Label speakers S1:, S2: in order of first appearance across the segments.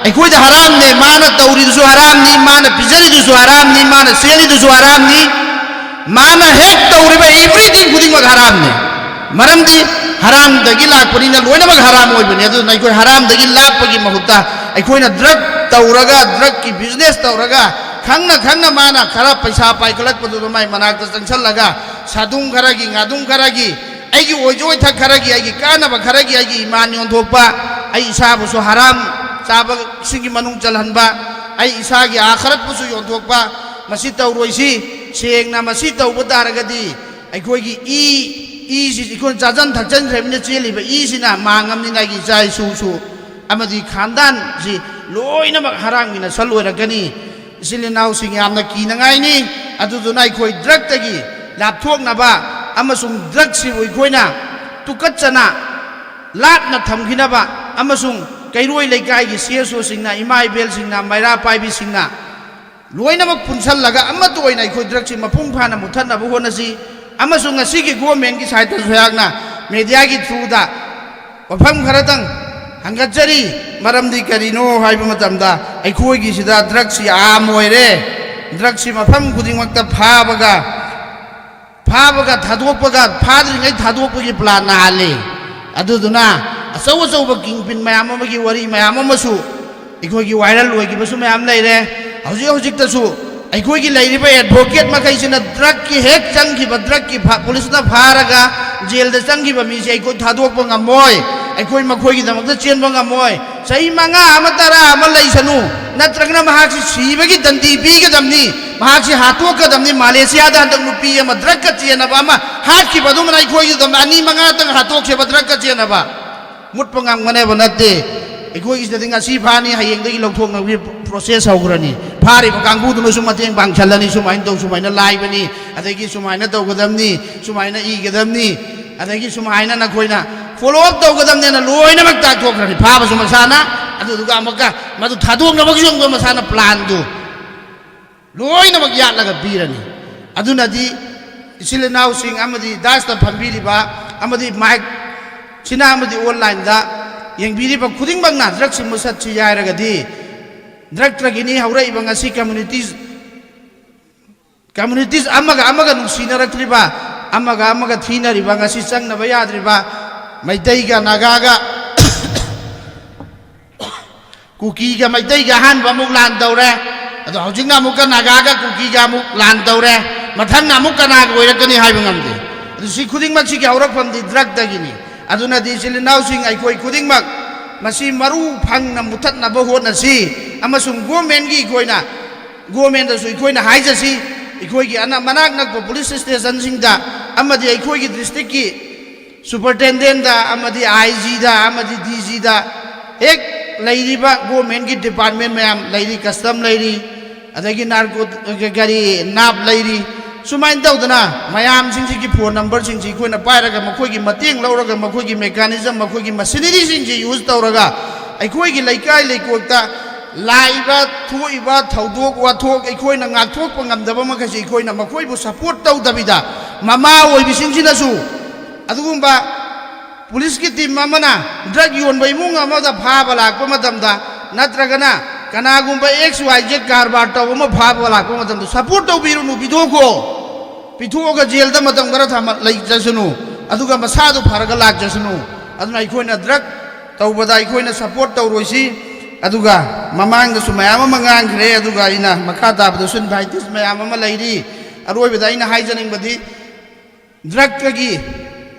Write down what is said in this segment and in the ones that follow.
S1: ꯑꯩꯈꯣꯏꯗ ꯍꯔꯥꯝꯅꯦ ꯃꯥꯅ ꯇꯧꯔꯤꯗꯨꯁꯨ ꯍꯔꯥꯝꯅꯤ ꯃꯥꯅ ꯄꯤꯖꯔꯤꯗꯨꯁꯨ ꯍꯔꯥꯝꯅꯤ ꯃꯥꯅ ꯁꯦꯠꯂꯤꯗꯨꯁꯨ ꯍꯔꯥꯝꯅꯤ ꯃꯥꯅ ꯍꯦꯛ ꯇꯧꯔꯤꯕ ꯑꯦꯚ꯭ꯔꯤꯊꯤꯡ ꯈꯨꯗꯤꯡꯃꯛ ꯍꯔꯥꯝꯅꯤ ꯃꯔꯝꯗꯤ ꯍꯔꯥꯝꯗꯒꯤ ꯂꯥꯛꯄꯅꯤꯅ ꯂꯣꯏꯅꯃꯛ ꯍꯔꯥꯝ ꯑꯣꯏꯕꯅꯤ ꯑꯗꯨꯅ ꯑꯩꯈꯣꯏ ꯍꯔꯥꯝꯗꯒꯤ ꯂꯥꯛꯄꯒꯤ ꯃꯍꯨꯠꯇ ꯑꯩꯈꯣꯏꯅ ꯗ꯭ꯔꯒ ꯇꯧꯔꯒ ꯗ꯭ꯔꯒꯀꯤ ꯕꯤꯖꯤꯅꯦꯁ ꯇꯧꯔꯒ ꯈꯪꯅ ꯈꯪꯅ ꯃꯥꯅ ꯈꯔ ꯄꯩꯁꯥ ꯄꯥꯏꯈꯠꯂꯛꯄꯗꯨꯗ ꯃꯥꯏ ꯃꯅꯥꯛꯇ ꯆꯪꯁꯜꯂꯒ ꯁꯥꯗꯨꯝ ꯈꯔꯒꯤ ꯉꯥꯗꯨꯝ ꯈꯔꯒꯤ ꯑꯩꯒꯤ ꯑꯣꯏꯖꯣꯏꯊꯛ ꯈꯔꯒꯤ ꯑꯩꯒꯤ ꯀꯥꯟꯅꯕ ꯈꯔꯒꯤ ꯑꯩꯒꯤ ꯏꯃꯥꯟ ꯌꯣꯟꯊꯣꯛꯄ ꯑꯩ ꯏꯁꯥꯕꯨꯁꯨ ꯍꯔꯥꯝ ꯆꯥꯕꯁꯤꯡꯒꯤ ꯃꯅꯨꯡ ꯆꯜꯍꯟꯕ ꯑꯩ ꯏꯁꯥꯒꯤ ꯑꯥꯈꯔꯠꯄꯨꯁꯨ ꯌꯣꯟꯊꯣꯛꯄ ꯃꯁꯤ ꯇꯧꯔꯣꯏꯁꯤ ꯁꯦꯡꯅ ꯃꯁꯤ ꯇꯧꯕ ꯇꯥꯔꯒꯗꯤ ꯑꯩꯈꯣꯏꯒꯤ ꯏꯁꯤ ꯑꯩꯈꯣꯏꯅ ꯆꯥꯖꯟ ꯊꯛꯆꯟꯈ꯭ꯔꯕꯅꯤꯅ ꯆꯦꯜꯂꯤꯕ ꯏꯁꯤꯅ ꯃꯥꯡꯉꯝꯅꯤꯅ ꯑꯩꯒꯤ ꯏꯆꯥ ꯏꯁꯨꯁꯨ ꯑꯃꯗꯤ ꯈꯥꯟꯗꯥꯟꯁꯤ ꯂꯣꯏꯅꯃꯛ ꯍꯔꯥꯝꯒꯤꯅ ꯁꯜ ꯑꯣꯏꯔꯛꯀꯅꯤ ꯏꯆꯤꯜ ꯏꯅꯥꯎꯁꯤꯡ ꯌꯥꯝꯅ ꯀꯤꯅꯉꯥꯏꯅꯤ ꯑꯗꯨꯗꯨꯅ ꯑꯩꯈꯣꯏ ꯗ꯭ꯔꯒꯇꯒꯤ ꯂꯥꯞꯊꯣꯛꯅꯕ ꯑꯃꯁꯨꯡ ꯗ꯭ꯔꯒꯁꯤꯕꯨ ꯑꯩꯈꯣꯏꯅ ꯇꯨꯀꯠꯆꯅ ꯂꯥꯞꯅ ꯊꯝꯈꯤꯅꯕ ꯑꯃꯁꯨꯡ ꯀꯩꯔꯣꯏ ꯂꯩꯀꯥꯏꯒꯤ ꯁꯤꯑꯦꯁꯑꯣꯁꯤꯡꯅ ꯏꯃꯥ ꯏꯕꯦꯜꯁꯤꯡꯅ ꯃꯩꯔꯥ ꯄꯥꯏꯕꯤꯁꯤꯡꯅ ꯂꯣꯏꯅꯃꯛ ꯄꯨꯟꯁꯜꯂꯒ ꯑꯃꯠꯇ ꯑꯣꯏꯅ ꯑꯩꯈꯣꯏ ꯗ꯭ꯔꯒꯁꯤ ꯃꯄꯨꯡ ꯐꯥꯅ ꯃꯨꯠꯊꯠꯅꯕ ꯍꯣꯠꯅꯁꯤ ꯑꯃꯁꯨꯡ ꯉꯁꯤꯒꯤ ꯒꯣꯔꯃꯦꯟꯒꯤ ꯁꯥꯏꯠꯇꯁꯨ ꯑꯩꯍꯥꯛꯅ ꯃꯦꯗꯤꯌꯥꯒꯤ ꯊ꯭ꯔꯨꯗ ꯋꯥꯐꯝ ꯈꯔꯇꯪ ꯍꯪꯒꯠꯆꯔꯤ ꯃꯔꯝꯗꯤ ꯀꯔꯤꯅꯣ ꯍꯥꯏꯕ ꯃꯇꯝꯗ ꯑꯩꯈꯣꯏꯒꯤꯁꯤꯗ ꯗ꯭ꯔꯒꯁꯤ ꯌꯥꯝ ꯑꯣꯏꯔꯦ ꯗ꯭ꯔꯒꯁꯤ ꯃꯐꯝ ꯈꯨꯗꯤꯡꯃꯛꯇ ꯐꯥꯕꯒ ꯊꯥꯗꯣꯛꯄꯒ ꯐꯥꯗ꯭ꯔꯤꯉꯩ ꯊꯥꯗꯣꯛꯄꯒꯤ ꯄ꯭ꯂꯥꯟ ꯅꯥꯍꯜꯂꯤ ꯑꯗꯨꯗꯨꯅ ꯑꯆꯧ ꯑꯆꯧꯕ ꯀꯤꯡꯄꯤꯟ ꯃꯌꯥꯝ ꯑꯃꯒꯤ ꯋꯥꯔꯤ ꯃꯌꯥꯝ ꯑꯃꯁꯨ ꯑꯩꯈꯣꯏꯒꯤ ꯚꯥꯏꯔꯦꯜ ꯑꯣꯏꯈꯤꯕꯁꯨ ꯃꯌꯥꯝ ꯂꯩꯔꯦ ꯍꯧꯖꯤꯛꯇꯁꯨ ꯑꯩꯈꯣꯏꯒꯤ ꯂꯩꯔꯤꯕ ꯑꯦꯗꯚꯣꯀꯦꯠ ꯃꯈꯩꯁꯤꯅ ꯗ꯭ꯔꯒꯀꯤ ꯍꯦꯛ ꯆꯪꯈꯤꯕ ꯗ꯭ꯔꯒꯀꯤ ꯄꯨꯂꯤꯁꯅ ꯐꯥꯔꯒ ꯖꯦꯜꯗ ꯆꯪꯈꯤꯕ ꯃꯤꯁꯦ ꯑꯩꯈꯣꯏ ꯊꯥꯗꯣꯛꯄ ꯉꯝꯃꯣꯏ ꯑꯩꯈꯣꯏ ꯃꯈꯣꯏꯒꯤꯗꯃꯛꯇ ꯆꯦꯟꯕ ꯉꯝꯃꯣꯏ ꯆꯍꯤ 5 ꯑꯃ 10 ꯑꯃ ꯂꯩꯁꯅꯨ ꯅꯠꯇ꯭ꯔꯒꯅ ꯃꯍꯥꯛꯁꯤ ꯁꯤꯕꯒꯤ ꯗꯟꯗꯤ ꯄꯤꯒꯗꯕꯅꯤ ꯃꯍꯥꯛꯁꯤ ꯍꯥꯠꯇꯣꯛꯀꯗꯕꯅꯤ ꯃꯥꯂꯦꯁꯤꯌꯥꯗ ꯍꯟꯗꯛ ꯅꯨꯄꯤ ꯑꯃ ꯗ꯭ꯔꯒꯀ ꯆꯦꯟꯅꯕ ꯑꯃ ꯍꯥꯠꯈꯤꯕꯗꯨꯃꯅ ꯑꯩꯈꯣꯏꯒꯤꯗꯃꯛ 2-5ꯇꯪ ꯍꯥꯠꯇꯣꯛꯈꯤꯕ ꯗ꯭ꯔꯒꯀ ꯆꯦꯟꯅꯕ ꯃꯨꯠꯄ ꯉꯝꯒꯅꯦꯕ ꯅꯠꯇꯦ ꯑꯩꯈꯣꯏꯒꯤꯁꯤꯗꯗꯤ ꯉꯁꯤ ꯐꯥꯅꯤ ꯍꯌꯦꯡꯗꯒꯤ ꯂꯧꯊꯣꯛꯅꯕꯒꯤ ꯄ꯭ꯔꯣꯁꯦꯁ ꯍꯧꯈ꯭ꯔꯅꯤ ꯐꯥꯔꯤꯕ ꯀꯥꯡꯕꯨꯗꯨꯅꯁꯨ ꯃꯇꯦꯡ ꯄꯥꯡꯁꯜꯂꯅꯤ ꯁꯨꯃꯥꯏꯅ ꯇꯧ ꯁꯨꯃꯥꯏꯅ ꯂꯥꯏꯕꯅꯤ ꯑꯗꯒꯤ ꯁꯨꯃꯥꯏꯅ ꯇꯧꯒꯗꯕꯅꯤ ꯁꯨꯃꯥꯏꯅ ꯏꯒꯗꯕꯅꯤ ꯑꯗꯒꯤ ꯁꯨꯃꯥꯏꯅ ꯅꯈꯣꯏꯅ ꯐꯣꯂꯣ ꯑꯞ ꯇꯧꯒꯗꯕꯅꯦꯅ ꯂꯣꯏꯅꯃꯛ ꯇꯥꯛꯊꯣꯛꯈ꯭ꯔꯅꯤ ꯐꯥꯕꯁꯨ ꯃꯁꯥꯅ ꯑꯗꯨꯗꯨꯒ ꯑꯃꯨꯛꯀ ꯃꯗꯨ ꯊꯥꯗꯣꯛꯅꯕꯒꯤꯁꯨ ꯑꯃꯨꯛꯀ ꯃꯁꯥꯅ ꯄ꯭ꯂꯥꯟꯗꯨ ꯂꯣꯏꯅꯃꯛ ꯌꯥꯠꯂꯒ ꯄꯤꯔꯅꯤ ꯑꯗꯨꯅꯗꯤ ꯏꯆꯤꯜ ꯏꯅꯥꯎꯁꯤꯡ ꯑꯃꯗꯤ ꯗꯥꯁꯇ ꯐꯝꯕꯤꯔꯤꯕ ꯑꯃꯗꯤ ꯃꯥꯏꯛ ꯁꯤꯅ ꯑꯃꯗꯤ ꯑꯣꯟꯂꯥꯏꯟꯗ ꯌꯦꯡꯕꯤꯔꯤꯕ ꯈꯨꯗꯤꯡꯃꯛꯅ ꯗ꯭ꯔꯒꯁꯤ ꯃꯨꯠꯊꯠꯁꯤ ꯍꯥꯏꯔꯒꯗꯤ ꯗ꯭ꯔꯒꯇꯒꯤꯅꯤ ꯍꯧꯔꯛꯏꯕ ꯉꯁꯤ ꯀꯝꯃꯨꯅꯤꯇꯤꯁ ꯑꯃꯒ ꯅꯨꯡꯁꯤꯅꯔꯛꯇ꯭ꯔꯤꯕ ꯑꯃꯒ ꯊꯤꯅꯔꯤꯕꯉꯁꯤ ꯆꯪꯅꯕ ꯌꯥꯗ꯭ꯔꯤꯕ ꯃꯩꯇꯩꯒ ꯅꯥꯒꯥꯒ ꯀꯨꯀꯤꯒ ꯃꯩꯇꯩꯒ ꯑꯍꯥꯟꯕ ꯑꯃꯨꯛ ꯂꯥꯟ ꯇꯧꯔꯦ ꯑꯗꯣ ꯍꯧꯖꯤꯛꯅ ꯑꯃꯨꯛꯀ ꯅꯥꯒꯥꯒ ꯀꯨꯀꯤꯒ ꯑꯃꯨꯛ ꯂꯥꯟ ꯇꯧꯔꯦ ꯃꯊꯪꯅ ꯑꯃꯨꯛ ꯀꯅꯥꯒ ꯑꯣꯏꯔꯛꯀꯅꯤ ꯍꯥꯏꯕ ꯉꯝꯗꯦ ꯑꯗꯨ ꯁꯤ ꯈꯨꯗꯤꯡꯃꯛꯁꯤꯒꯤ ꯍꯧꯔꯛꯐꯝꯗꯤ ꯗ꯭ꯔꯒꯇꯒꯤꯅꯤ ꯑꯗꯨꯅꯗꯤ ꯏꯆꯤꯜ ꯏꯅꯥꯎꯁꯤꯡ ꯑꯩꯈꯣꯏ ꯈꯨꯗꯤꯡꯃꯛ ꯃꯁꯤ ꯃꯔꯨ ꯐꯪꯅ ꯃꯨꯠꯊꯠꯅꯕ ꯍꯣꯠꯅꯁꯤ ꯑꯃꯁꯨꯡ ꯒꯣꯔꯃꯦꯟꯗꯁꯨ ꯑꯩꯈꯣꯏꯅ ꯍꯥꯏꯖꯁꯤ ꯑꯩꯈꯣꯏꯒꯤ ꯃꯅꯥꯛ ꯅꯛꯄ ꯄꯨꯂꯤꯁ ꯁ꯭ꯇꯦꯁꯟꯁꯤꯡꯗ ꯑꯃꯗꯤ ꯑꯩꯈꯣꯏꯒꯤ ꯗꯤꯁꯇ꯭ꯔꯤꯛꯀꯤ ꯁꯨꯄꯔꯇꯦꯟꯗꯦꯟꯗ ꯑꯃꯗꯤ ꯑꯥꯏꯖꯤꯗ ꯑꯃꯗꯤ ꯗꯤꯖꯤꯗ ꯍꯦꯛ ꯂꯩꯔꯤꯕ ꯒꯣꯔꯃꯦꯟꯒꯤ ꯗꯤꯄꯥꯔꯠꯃꯦꯟ ꯃꯌꯥꯝ ꯂꯩꯔꯤ ꯀꯁꯇꯝ ꯂꯩꯔꯤ ꯑꯗꯒꯤ ꯅꯥꯞ ꯂꯩꯔꯤ ꯁꯨꯃꯥꯏꯅ ꯇꯧꯗꯅ ꯃꯌꯥꯝꯁꯤꯡꯁꯤꯒꯤ ꯐꯣꯟ ꯅꯝꯕꯔꯁꯤꯡꯁꯤ ꯑꯩꯈꯣꯏꯅ ꯄꯥꯏꯔꯒ ꯃꯈꯣꯏꯒꯤ ꯃꯇꯦꯡ ꯂꯧꯔꯒ ꯃꯈꯣꯏꯒꯤ ꯃꯦꯀꯥꯅꯤꯖꯝ ꯃꯈꯣꯏꯒꯤ ꯃꯁꯤꯅꯔꯤꯁꯤꯡꯁꯤ ꯌꯨꯖ ꯇꯧꯔꯒ ꯑꯩꯈꯣꯏꯒꯤ ꯂꯩꯀꯥꯏ ꯂꯩꯀꯣꯜꯗ ꯂꯥꯛꯏꯕ ꯊꯣꯛꯏꯕ ꯊꯧꯗꯣꯛ ꯋꯥꯊꯣꯛ ꯑꯩꯈꯣꯏꯅ ꯉꯥꯛꯊꯣꯛꯄ ꯉꯝꯗꯕ ꯃꯈꯩꯁꯤ ꯑꯩꯈꯣꯏꯅ ꯃꯈꯣꯏꯕꯨ ꯁꯄꯣꯔꯠ ꯇꯧꯗꯕꯤꯗ ꯃꯃꯥ ꯑꯣꯏꯕꯤꯁꯤꯡꯁꯤꯅꯁꯨ ꯑꯗꯨꯒꯨꯝꯕ ꯄꯨꯂꯤꯁꯀꯤ ꯇꯤꯝ ꯑꯃꯅ ꯗ꯭ꯔꯒ ꯌꯣꯟꯕ ꯏꯃꯨꯡ ꯑꯃꯗ ꯐꯥꯕ ꯂꯥꯛꯄ ꯃꯇꯝꯗ ꯅꯠꯇ꯭ꯔꯒꯅ ꯀꯅꯥꯒꯨꯝꯕ XYZ ꯀꯔꯕꯥꯔ ꯇꯧꯕ ꯑꯃ ꯐꯥꯕ ꯂꯥꯛꯄ ꯃꯇꯝꯗ ꯁꯄꯣꯔꯠ ꯇꯧꯕꯤꯔꯨꯅꯨ ꯄꯤꯊꯣꯛꯑꯒ ꯖꯦꯜꯗ ꯃꯇꯝ ꯈꯔ ꯂꯩꯖꯁꯅꯨ ꯑꯗꯨꯒ ꯃꯁꯥꯗꯨ ꯐꯔꯒ ꯂꯥꯛꯆꯁꯅꯨ ꯑꯗꯨꯅ ꯑꯩꯈꯣꯏꯅ ꯗ꯭ꯔꯒ ꯇꯧꯕꯗ ꯑꯩꯈꯣꯏꯅ ꯁꯄꯣꯔꯠ ꯇꯧꯔꯣꯏꯁꯤ ꯑꯗꯨꯒ ꯃꯃꯥꯡꯗꯁꯨ ꯃꯌꯥꯝ ꯑꯃ ꯉꯥꯡꯈ꯭ꯔꯦ ꯑꯗꯨꯒ ꯑꯩꯅ ꯃꯈꯥ ꯇꯥꯕꯗꯁꯨ ꯏꯟꯚꯥꯏꯇꯤꯁ ꯃꯌꯥꯝ ꯑꯃ ꯂꯩꯔꯤ ꯑꯔꯣꯏꯕꯗ ꯑꯩꯅ ꯍꯥꯏꯖꯅꯤꯡꯕꯗꯤ ꯗ꯭ꯔꯒꯇꯒꯤ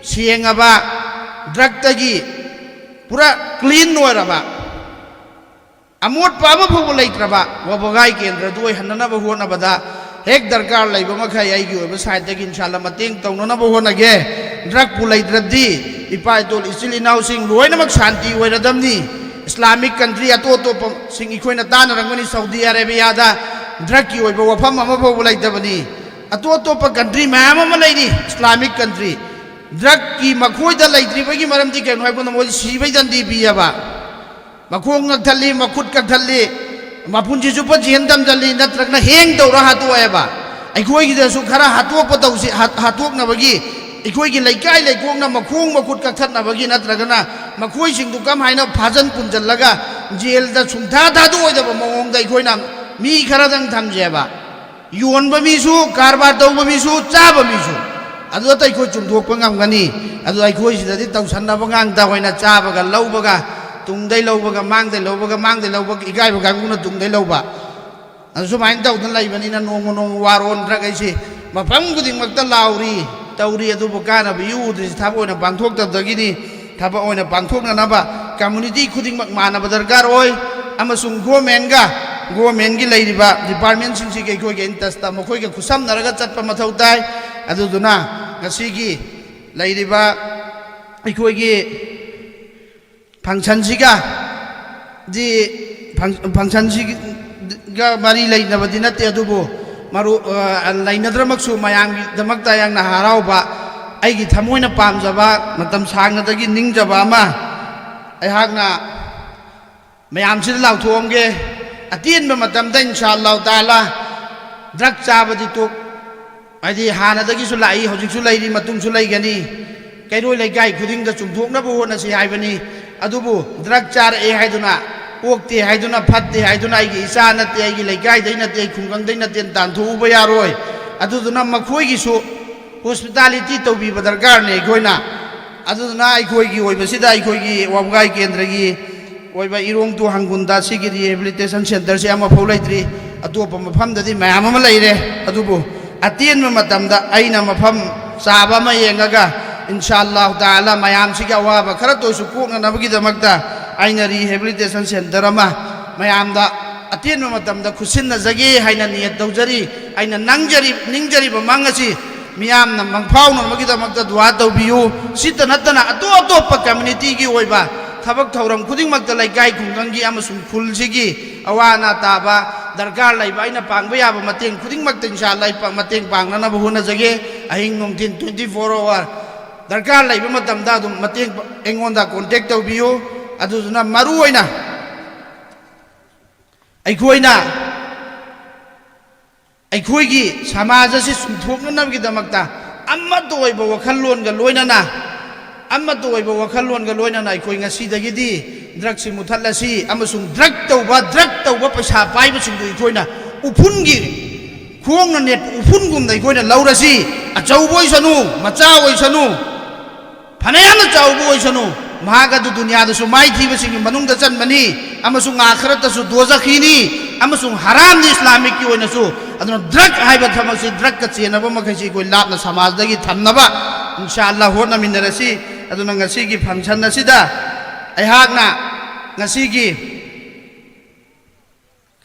S1: ꯁꯦꯡꯉꯕ ꯗ꯭ꯔꯒꯇꯒꯤ ꯄꯨꯔꯥ ꯀ꯭ꯂꯤꯟ ꯑꯣꯏꯔꯕ ꯑꯃꯣꯠꯄ ꯑꯃꯐꯥꯎꯕ ꯂꯩꯇ꯭ꯔꯕ ꯋꯥꯕꯒꯥꯏ ꯀꯦꯟꯗ꯭ꯔꯗꯨ ꯑꯣꯏꯍꯟꯅꯅꯕ ꯍꯣꯠꯅꯕꯗ ꯍꯦꯛ ꯗꯔꯀꯥꯔ ꯂꯩꯕ ꯃꯈꯩ ꯑꯩꯒꯤ ꯑꯣꯏꯕ ꯁꯥꯏꯠꯇꯒꯤ ꯏꯟꯁꯥꯜꯂ ꯃꯇꯦꯡ ꯇꯧꯅꯅꯕ ꯍꯣꯠꯅꯒꯦ ꯗ꯭ꯔꯒꯄꯨ ꯂꯩꯇ꯭ꯔꯗꯤ ꯏꯄꯥ ꯏꯇꯣꯜ ꯏꯆꯤꯜ ꯏꯅꯥꯎꯁꯤꯡ ꯂꯣꯏꯅꯃꯛ ꯁꯥꯟꯇꯤ ꯑꯣꯏꯔꯗꯝꯅꯤ ꯏꯁꯂꯥꯃꯤꯛ ꯀꯟꯇ꯭ꯔꯤ ꯑꯇꯣꯞ ꯑꯇꯣꯞꯄꯁꯤꯡ ꯑꯩꯈꯣꯏꯅ ꯇꯥꯟꯅꯔꯝꯒꯅꯤ ꯁꯥꯎꯗꯤ ꯑꯔꯦꯕꯤꯌꯥꯗ ꯗ꯭ꯔꯒꯀꯤ ꯑꯣꯏꯕ ꯋꯥꯐꯝ ꯑꯃꯐꯥꯎꯕ ꯂꯩꯇꯕꯅꯤ ꯑꯇꯣꯞ ꯑꯇꯣꯞꯄ ꯀꯟꯇ꯭ꯔꯤ ꯃꯌꯥꯝ ꯑꯃ ꯂꯩꯔꯤ ꯏꯁꯂꯥꯃꯤꯛ ꯀꯟꯇ꯭ꯔꯤ ꯗ꯭ꯔꯒꯀꯤ ꯃꯈꯣꯏꯗ ꯂꯩꯇ꯭ꯔꯤꯕꯒꯤ ꯃꯔꯝꯗꯤ ꯀꯩꯅꯣ ꯍꯥꯏꯕꯗ ꯃꯣꯏꯗꯤ ꯁꯤꯕꯩ ꯗꯟꯗꯤ ꯄꯤꯌꯦꯕ ꯃꯈꯣꯡ ꯀꯛꯊꯠꯂꯤ ꯃꯈꯨꯠ ꯀꯛꯊꯠꯂꯤ ꯃꯄꯨꯟꯁꯤ ꯆꯨꯞꯄ ꯖꯦꯜ ꯊꯝꯖꯜꯂꯤ ꯅꯠꯇ꯭ꯔꯒꯅ ꯍꯦꯡ ꯇꯧꯔ ꯍꯥꯠꯇꯣꯛꯑꯦꯕ ꯑꯩꯈꯣꯏꯒꯤꯗꯁꯨ ꯈꯔ ꯍꯥꯠꯇꯣꯛꯅꯕꯒꯤ ꯑꯩꯈꯣꯏꯒꯤ ꯂꯩꯀꯥꯏ ꯂꯩꯀꯣꯛꯅ ꯃꯈꯣꯡ ꯃꯈꯨꯠ ꯀꯛꯊꯠꯅꯕꯒꯤ ꯅꯠꯇ꯭ꯔꯒꯅ ꯃꯈꯣꯏꯁꯤꯡꯗꯨ ꯀꯃꯥꯏꯅ ꯐꯥꯖꯟ ꯄꯨꯟꯖꯜꯂꯒ जेल सुंथा थादोइदब मौंग अखोइना मी खरदंग थमजेबा योनब मीसु कारबार तौब मीसु चाब मीसु अदु अतैखोइ चुमथोकप ngamgani अदु अखोइ सिददि तौसन्नब ngang होइना चाबगा लौबगा तुंगदै लौबगा मांगदै लौबगा इगाइब गांगुना तुंगदै लौबा अदु सुमाइन तौदन लैबनिना नोंग नोंग वारोनद्रगैसि मफम खुदिंगमक्ता लाउरी तौरी अदुबु कानब युद्रिस थाब ओइना पांथोक्तबदगिनि थाब ओइना पांथोक्ननबा कम्युनिटी खुदिंगमक मानब दरकार ओइ अमसुंग गवर्नमेंट की लेरिबा डिपार्टमेंट सिंग सिगे कोई के इंटरेस्ट मखोई के खुसम नरगा चटप मथौ ताई अदुदुना ngasi लेरिबा अखोई की फंक्शन सिगा जी फंक्शन सिगा मारी लेनबदि नते अदुबो मारु लेनद्रमक्सु मयांगी दमक्ता यांगना हाराउबा आइगी थमोइना पामजबा मतम सांगनदगी निंगजबा अमा अहागना मयामसिद लाउथोमगे अतीन मतमदा इंशाअल्लाह ताला ड्रग चाबदी तो आदि हानादगिसु लाई हजिकसु लैरि मतुंगसु लैगनी कैरोय लैगाय खुदिंग द चुमथोकनबो होनसि हाइबनी अदुबु ड्रग चार ए हाइदुना ओक्ते हाइदुना फत्ते हाइदुना आइगी इसा नते आइगी लैगाय दै नते खुंगंग दै नते तानथुबा यारोय अदुदुना मखोयगिसु हॉस्पिटैलिटी तौबी दरकार ने अखोइना अदुदुना अखोयगी ओइबसिदा अखोयगी वाबगाय केंद्रगी ओइबा इरोंग तो हंगुंदा सिगी रिहेबिलिटेशन सेंटर से अमा फौ लैत्रि अतोप मफमददि मयाम अमा लैरे अदुबु अतेन मतमदा अइना मफम चाबा मा येंगागा इंशाअल्लाह ताला मयाम सिगा वाबा खरा तोसु कोकनबगी दमक्ता अइना रिहेबिलिटेशन सेंटर अमा मयामदा अतेन मतमदा खुसिन जगे हाइना नियत तौजरी अइना निंगजरी बमंगसी मियामना मंगफाउनबगी दमक्ता दुआ तौबियु सित नतना अतोप कम्युनिटी की ओइबा थबक थौरम खुदिंगमक्त लैगाय खुंगंगी अमसुंग खुलसिगी अवाना ताबा दरकार लैबा अइना पांगबा याबा मतेंग खुदिंगमक्त इंशाअल्लाह मतेंग पांगननबा होनजगे अहिंग नोंथिन 24 आवर दरकार लैबा मतमदा दुम मतेंग एंगोंदा कांटेक्ट तौबियो अदुना मरु ओइना अखोइगी समाज असि सुंथोकनबगी दमक्ता अमतो ओइबा वखललोनगा लोइनना वखलोन लोनना अखोईदी ड्रग से मुथलसी ड्रग तौब पैसा पाइबना उफुनगी खोंग नेट उफुनगुम लौरसी अचौबोसनु मचा ओसनु फनयाम चाउबोसनु दुनिया माई थीबसिंग मनुंग चनबनी आखरतसु दोजखीनी हराम इस्लामिक की ड्रग है थमसी ड्रग का चेनब मखैसी कोई लापना समाजदगी थमनबा इंशाअल्लाह होनमिनरसी अदुना ngasi फंक्शन असिदा अहागना ngasi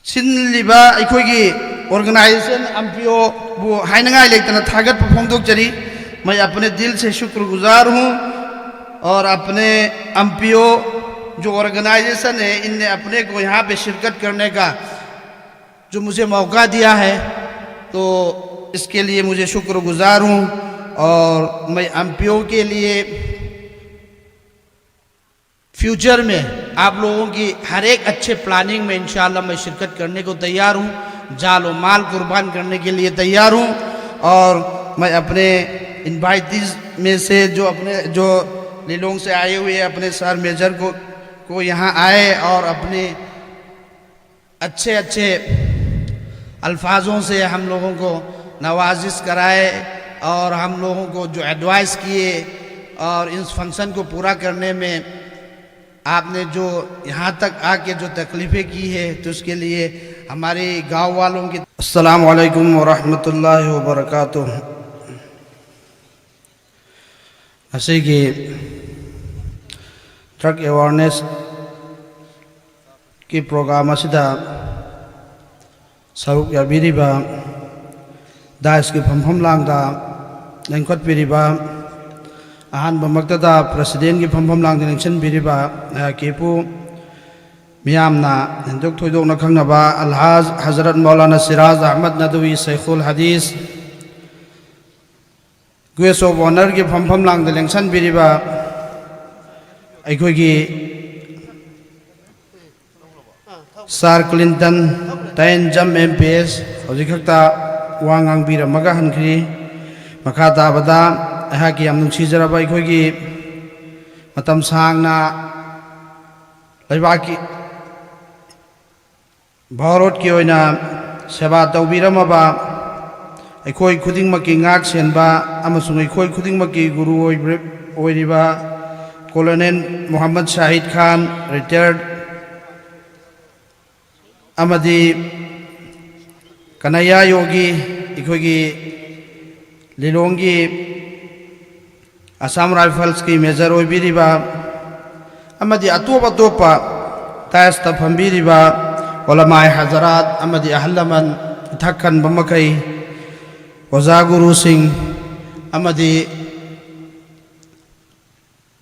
S1: सिनलिबा अखोगी ऑर्गेनाइजेशन एमपीओ बु हाइनगाय लेतना थागत फोंदोकजरी मैं अपने दिल से शुक्रगुजार हूँ और अपने एमपीओ जो ऑर्गेनाइजेशन है इनने अपने को यहाँ पे शिरकत करने का जो मुझे मौका दिया है तो इसके लिए मुझे शुक्रगुजार हूँ और मैं एमपीओ के लिए फ्यूचर में आप लोगों की हर एक अच्छे प्लानिंग में इंशाअल्लाह मैं शिरकत करने को तैयार हूँ जालो माल कुर्बान करने के लिए तैयार हूँ और मैं अपने इनवाइटीज में से जो लीलोंग से आए हुए अपने सर मेजर को यहाँ आए और अपने अच्छे अल्फाजों से हम लोगों को नवाजिश कराए और हम लोगों को जो एडवाइस किए और इस फंक्शन को पूरा करने में आपने जो यहाँ तक आके जो तकलीफ़ें की है तो उसके लिए हमारे गांव वालों की अस्सलाम वालेकुम व रहमतुल्लाहि व बरकातुहू असीगी ड्रग अवेयरनेस की प्रोग्राम असिदा सरुक याबीरिबा दाइस की फमफम लांगदा लेंखोटबिरिबा अहानबमक्तदा प्रेसिडेंट की फमफम लांगदा लेंसनबिरिबा केपु मियामना हिंदुक थोइदोकना खंगनबा अलहाज हजरत मौलाना सिराज अहमद नदवी शेखुल हदीस गेस्ट ऑफ ऑनर की फमफम लांगदा लेंसनबिरिबा अखोगी सर क्लिंटन टाइन जम एमपीएस हजिखता वांगांगबिरमगा हनख्री मखा ताबदा अहाकी याम नुंसीजरबा अखोगी मतम सांगना लैबाकी भारत की ओइना सेवा तौबीरमबा अखोई खुदिंगमकी ngak senba amasung अखोई खुदिंगमकी गुरु ओइरिबा कोलोनेल मोहम्मद शाहिद खान रिटायर्ड अमदी कन्हैया योगी अखोई लिलोंगी असम राइफल्स की मेजर ओइबिरिबा अमदी अतोप अतोपा तायस्ता फंबिरिबा ओलमाय हजरात अमदी अहलमन थक्कन बमकई ओजा गुरु सिंह अमदी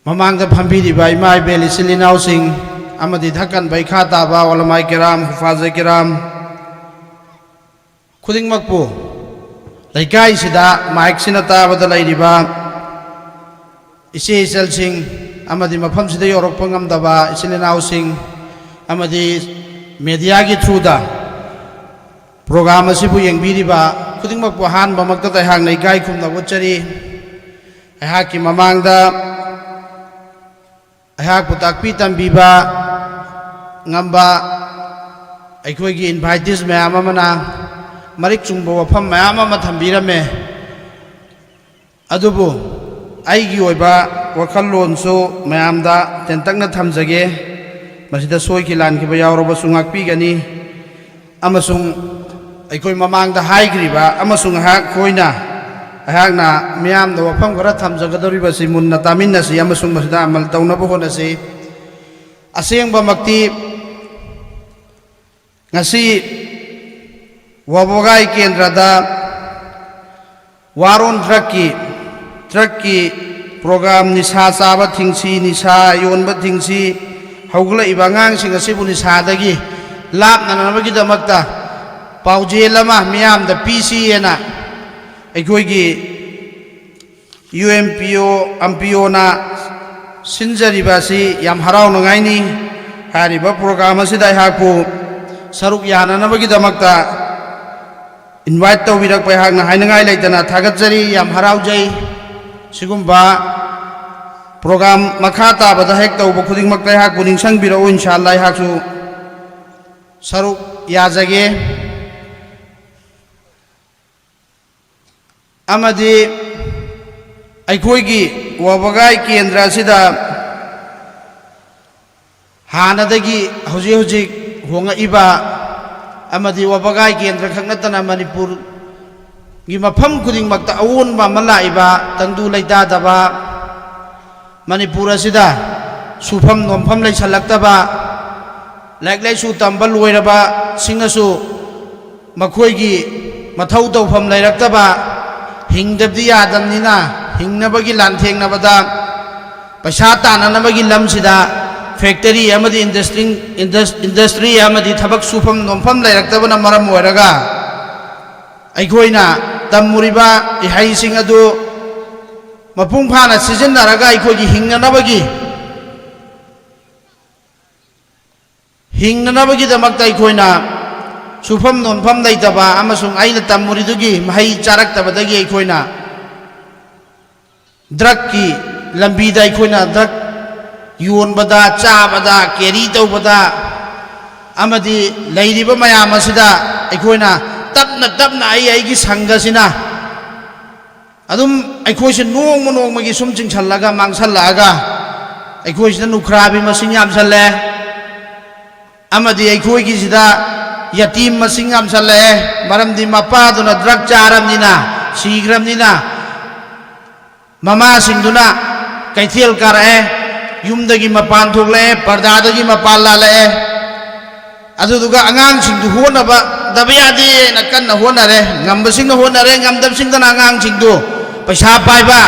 S1: ममांग फंबिरिबा इमा इबेल इसिलिनाव सिंह अमदी थक्कन बैखा ताबा ओलमाय किराम हुफाज किराम खुदिंगमकपु लैकाई सिदा माइक सिना ताबदा लैरिबा इसे इसल सिंह अमदी मफम सिदा योरकपा ngamdaba इसिलिनाव सिंह अमदी मीडिया की थ्रू दा प्रोग्राम असिबु येंबिरिबा खुदिंगमकपु हानबमक्ता तैहांग लैकाई खुमना वचरी अहाकी ममांगदा अहाकपु ताकपी तंबीबा ngamba अखोईगी इनवाइटिस मैम अमना मरिक चुंगबो वफम मैम अमा थंबीरमे अदुबु आइगी ओइबा वखल्लोनसु मैमदा तेंतकना थमजगे मसिदा सोइकी लानखिबा यावरबसु ngakpigani amasung अखोई ममांगदा हाइग्रिबा amasung हा खोइना अहाकना मियामदा वफम खरा थमजगदरिबसि Munna तामिन्नसि amasung मसिदा Amal तौनबो होनसि असेंगबमक्ति ngasi wabogai kendrada waron traki program nisa saba thingsi nisa yonba thingsi hawgla ibangang sing asibu nisa dagi lapna namagi damakta pauje lama miyam da pc ena egoigi umpo ampo na sinjari basi yam harau ngai ni hariba program asida haku saruk yana namagi damakta invite tawbirak pai hak na hainangai leitana thagatjari yam haraujai sigumba program makha tabada hek tawba khudingmak kai hak buning sangbiro inshallah haksu saruk yajage amadi aikhoigi wabagai kendra sida hanadagi hoji honga iba amadi wabagai kendra khaknatana manipur gi mafam khuding makta awon ba mala iba tangdu laida daba manipur asida sufam nomfam lai salaktaba lai su tambal loiraba singnasu makhoigi mathau tawfam lairaktaba hingdabdi yadamnina hingnabagi lanthenghnabada paisa tananabagi lamsida factory amadi industry amadi thabak sufam nomfam lairaktabana maram oiraga aikhoina tamuriba ihai sing adu mapung phana sijinnaraga aikhogi hingnanabagi damakta aikhoina sufam nomfam laitaba amasung aina tamuridugi mahai charaktabadagi aikhoina drug ki lambida aikhoina drug yonbada chabada carry tawbada amadi leiriba mayam asida aikhoina tapna aigi sangasina adum aikhoise nongmagi sum chingsallaga mangsallaga aikhoisina nukhrabi masing yamsalle amadi aikhoigi sida yatim masing yamsalle maramdi mapa duna drug charamnina sigramnina mama singduna kaithel karae yumdagi mapan thogle pardadagi mapan lalae aduduga angang singdu honaba dabayadi nakan honare ngambasing honare ngamdabsing dana angang singdu paisa paiba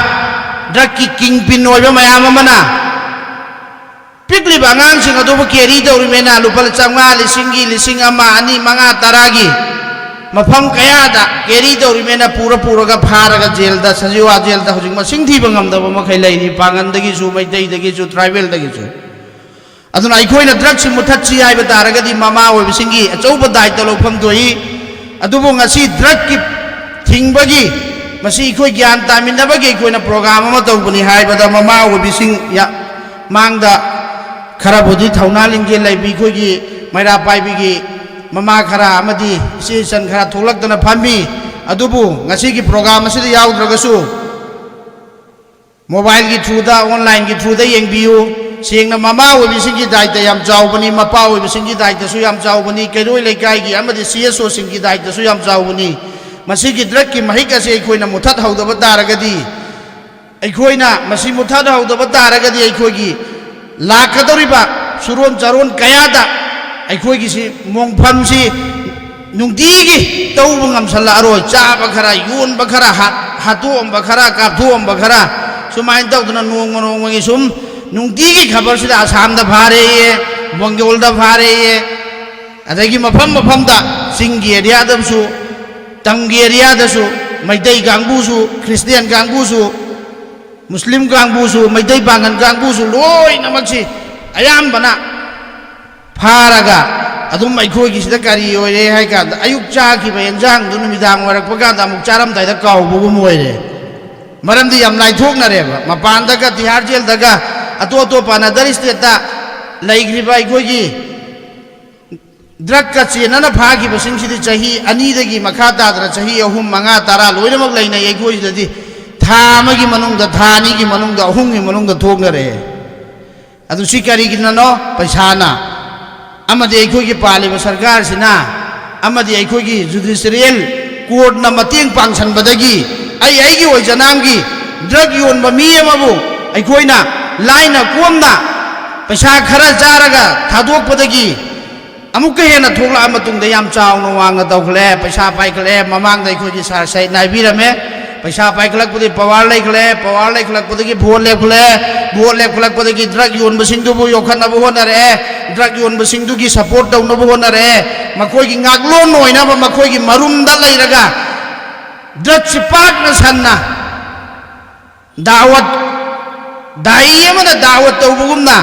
S1: drug ki kingpin oiba mayam amana pikli angang sing adu carry tawrimena lupal changa lising ama ani manga taragi mafam kayada carry tawrimena pura ga pharaga jail da sajiwa jail da hojing masing thiba ngamdaba makhai laini pangandagi su maitei dagi su tribal dagi su aduna aikhoina drug sing muthatchi haiba taragadi mama oibisingi achouba daita lofam doi adubu ngasi drug ki thingbagi masi ikhoi gyan taminabagi ikhoina program ama tawbani haibada mama obising ya mangda khara bodi thauna lingge laibi khoi gi maira pai bi gi mama khara amadi si san khara tholak dana phammi adubu ngasi ki program asida yaudragasu mobile ki through da online ki through da yengbiu sengna mama obi singi daita yam chaubani mapa obi singi daita su yam chaubani keroi lekai gi amadi CSO singi daita su yam chaubani masi ki drug ki mahika se koina muthat haudaba daragadi aikoina masi muthat haudaba daragadi aikogi lakadoriba suron charon kayada aikogi si mongpham si nungdigi tawbu ngamsalla aroi chaba khara yun bakhara hatuom bakhara kapthuom bakhara sumain tawduna nonggi sum nungdigi khabar sida asam da phare ye bongol da phare ye adagi mafam da singi area da su tangi area da su maidai gangbu su christian gangbu su muslim gangbu su maidai bangan gangbu su loi namaksi ayam bana pharaga adum aikogi sida kari oire hai ka ayuk cha ki ba enjang du numidang warak paga da muk charam dai da kaw bu moire maramdi yam lai thok na re ba mapan da ka tihar jel da ga ato pana dar state da laigri ba aikogi drug ka chena na phagi ba sing sidi chahi ani dagi makha da dra chahi ahum manga tara loire mak laina aikogi da di tha ma gi manung da thani gi manung da ahum gi manung da thok na re adu sikari gi na no paisa na amadi aikogi paliba sarkar sina amadi aikogi judicial court na mateng pangsan badagi ai gi oi janam gi drug yon ba mi amabu aikoina laina kuamna paisa khara jaraga thadok padagi amukka hena thokla amatung da yam chawna wanga dawkhle paisa paikhle mamang da aikogi sar sai naibirame paisa paiklak pudi power lekhlak pudi bhol lekhlak pudi drug yon basing du bu yokhanna bu honare drug yon basing du gi support daw no bu honare makoi gi ngaglo noina ba makoi gi marum da leiraga drug sipak na sanna dawat dai amana dawat taw bugumna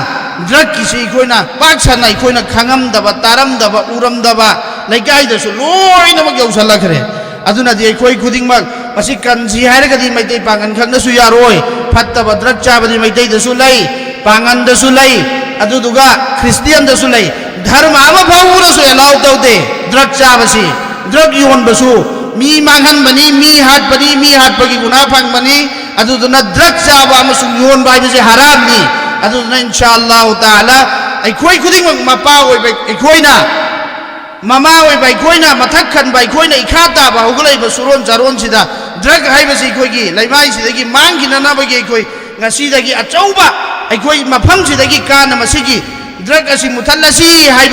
S1: drug ki si koina pak sanna koina khangam da ba taram da ba uram da ba lekai da su loina ma gyau salakre aduna di koi khuding mak masi kanji hairagadi maitai pangan khangna su yaroi fattaba drug chabadi maitai da su lai pangan da su lai aduduga christian da su lai dharma ama phawura su allow tawde drug chabasi drug yon basu mi mangan bani mi hat pagi guna phang bani aduduna drug chaba amasung yon bai bise haram ni aduduna inshallah taala ai khoi khuding mak mapa oi bai ai khoina mama oi bai khoina mathak khan bai khoina ikhata ba hugulai ba suron jaron sida drug hai ba si khoi gi laimai sidagi mangi na ba gi khoi ngasi dagi achauba ai khoi mafam sidagi kana masigi drug asi muthallasi hai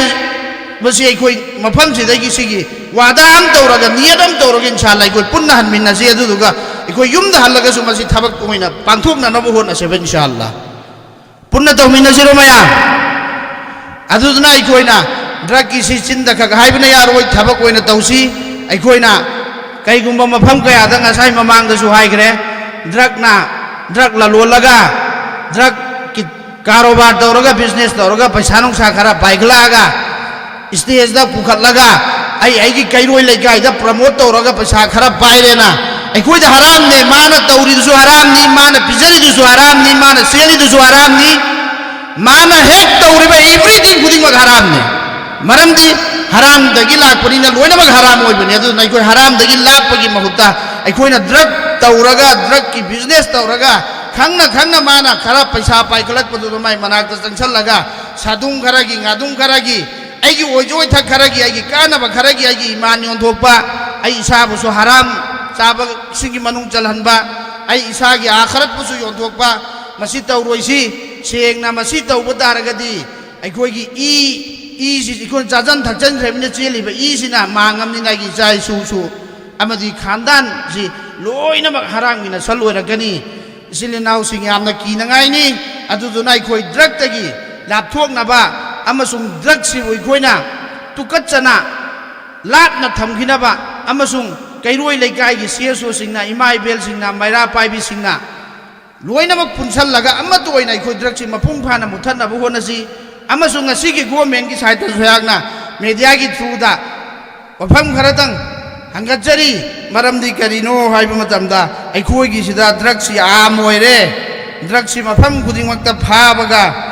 S1: ba si ai khoi mafam sidagi sigi wada am tawraga niyadam tawraga inshallah ai khoi punna han minna si adu duga ai khoi yumda halaga su masi thabak koina panthuk na nabu hon ase inshallah punna taw minna siro maya adu duna ai khoi na drug ki si chinda kha haibna yaroi thabak oina tausi aikoina kaigumba mafam kaya da ngasai mamang da su haigre drug la lolaga drug ki karobar tawraga business tawraga paisa nung sa khara baiglaga stage da pukhatlaga ai gi kairoi lekai da promote tawraga paisa khara bairena aikoi da haram ne mana tawri du su haram ni mana pizari du su haram ni mana seli du su haram ni mana hek tawri ba everything khuding ma haram ne maramdi haram dagi lakpani na loina mag haram oi bani adu nai koi haram dagi lakpagi mahutta ai koi na drug tawraga drug ki business tawraga khangna mana khara paisa pai kalak padu mai manak ta changsal laga sadung khara gi ngadung khara gi ai gi ojoi thak khara gi ai gi kana ba khara gi ai gi iman yon thokpa ai isa bu su haram chaba singi manung chalhanba ai isa gi akhirat bu su yon thokpa masi tawroi si sengna masi tawbu daragadi ai koi gi isi ikon jajan thakjan khrebine cheli ba isina mangam ni nagi jai su amadi khandan ji loina mak harang mina saloi gani silinau sing yamna ki nangai ni adu dunai khoi drug tagi lapthok na ba amasung drug si oi khoina tukat chana lat na thamkhina ba amasung kairoi leikai gi CSO singna imai bel singna maira paibi singna loina mak punsal laga amatu oina khoi drug si mapung phana muthanna bu honasi amasung asigi government ki side sayagna media ki through da wafam kharatang hangatjari maramdi karino haiba matamda aikhoi gi sida drug si amoire drug si mafam khuding makta phabaga